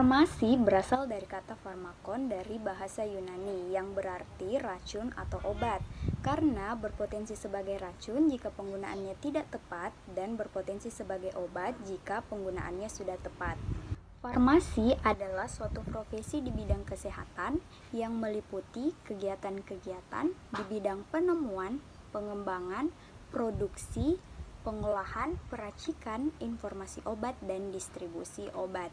Farmasi berasal dari kata farmakon dari bahasa Yunani yang berarti racun atau obat, karena berpotensi sebagai racun jika penggunaannya tidak tepat dan berpotensi sebagai obat jika penggunaannya sudah tepat. Farmasi adalah suatu profesi di bidang kesehatan yang meliputi kegiatan-kegiatan di bidang penemuan, pengembangan, produksi, pengolahan, peracikan, informasi obat, dan distribusi obat.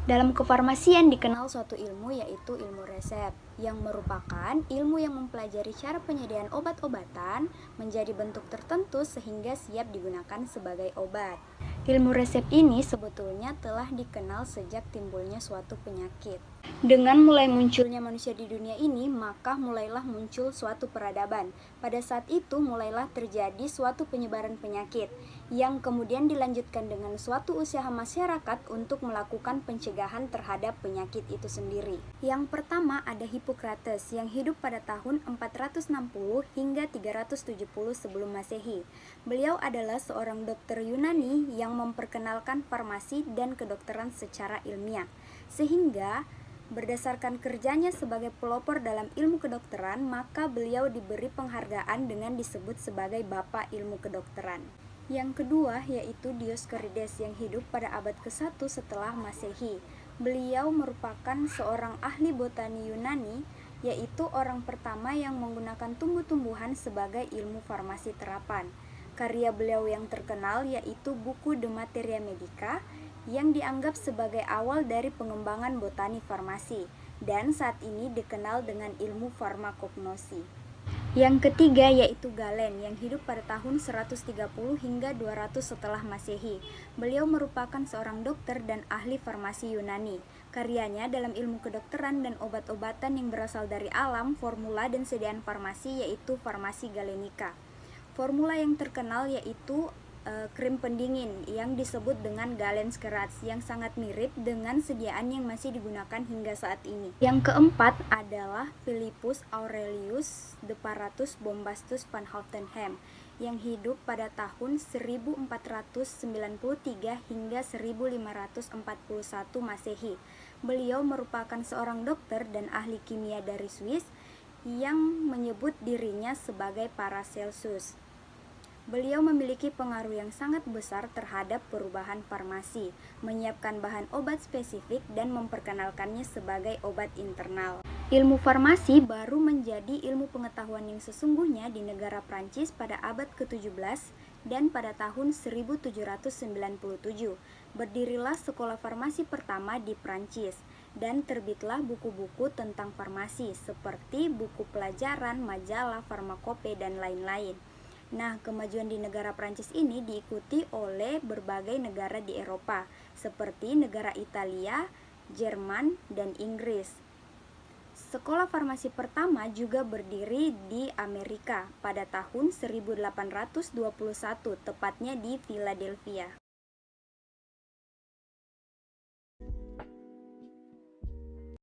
Dalam kefarmasian dikenal suatu ilmu yaitu ilmu resep, yang merupakan ilmu yang mempelajari cara penyediaan obat-obatan menjadi bentuk tertentu sehingga siap digunakan sebagai obat. Ilmu resep ini sebetulnya telah dikenal sejak timbulnya suatu penyakit. Dengan mulai munculnya manusia di dunia ini, maka mulailah muncul suatu peradaban. Pada saat itu mulailah terjadi suatu penyebaran penyakit, yang kemudian dilanjutkan dengan suatu usaha masyarakat untuk melakukan pencegahan terhadap penyakit itu sendiri. Yang pertama ada Hippocrates yang hidup pada tahun 460 hingga 370 sebelum Masehi. Beliau adalah seorang dokter Yunani yang memperkenalkan farmasi dan kedokteran secara ilmiah, sehingga berdasarkan kerjanya sebagai pelopor dalam ilmu kedokteran, maka beliau diberi penghargaan dengan disebut sebagai Bapak Ilmu Kedokteran. Yang kedua yaitu Dioscorides yang hidup pada abad ke-1 setelah Masehi. Beliau merupakan seorang ahli botani Yunani, yaitu orang pertama yang menggunakan tumbuh-tumbuhan sebagai ilmu farmasi terapan. Karya beliau yang terkenal yaitu buku De Materia Medica, yang dianggap sebagai awal dari pengembangan botani farmasi, dan saat ini dikenal dengan ilmu farmakognosi. Yang ketiga yaitu Galen yang hidup pada tahun 130 hingga 200 setelah Masehi. Beliau merupakan seorang dokter dan ahli farmasi Yunani. Karyanya dalam ilmu kedokteran dan obat-obatan yang berasal dari alam, formula dan sediaan farmasi yaitu Farmasi Galenica. Formula yang terkenal yaitu krim pendingin yang disebut dengan Galen's Kerats yang sangat mirip dengan sediaan yang masih digunakan hingga saat ini. Yang keempat adalah Philippus Aurelius de Paratus Bombastus van Houten yang hidup pada tahun 1493 hingga 1541 Masehi. Beliau merupakan seorang dokter dan ahli kimia dari Swiss yang menyebut dirinya sebagai Paracelsus. Beliau memiliki pengaruh yang sangat besar terhadap perubahan farmasi, menyiapkan bahan obat spesifik dan memperkenalkannya sebagai obat internal. Ilmu farmasi baru menjadi ilmu pengetahuan yang sesungguhnya di negara Prancis pada abad ke-17 dan pada tahun 1797. Berdirilah sekolah farmasi pertama di Prancis dan terbitlah buku-buku tentang farmasi seperti buku pelajaran, majalah, farmakope, dan lain-lain. Nah, kemajuan di negara Prancis ini diikuti oleh berbagai negara di Eropa, seperti negara Italia, Jerman, dan Inggris. Sekolah farmasi pertama juga berdiri di Amerika pada tahun 1821, tepatnya di Philadelphia.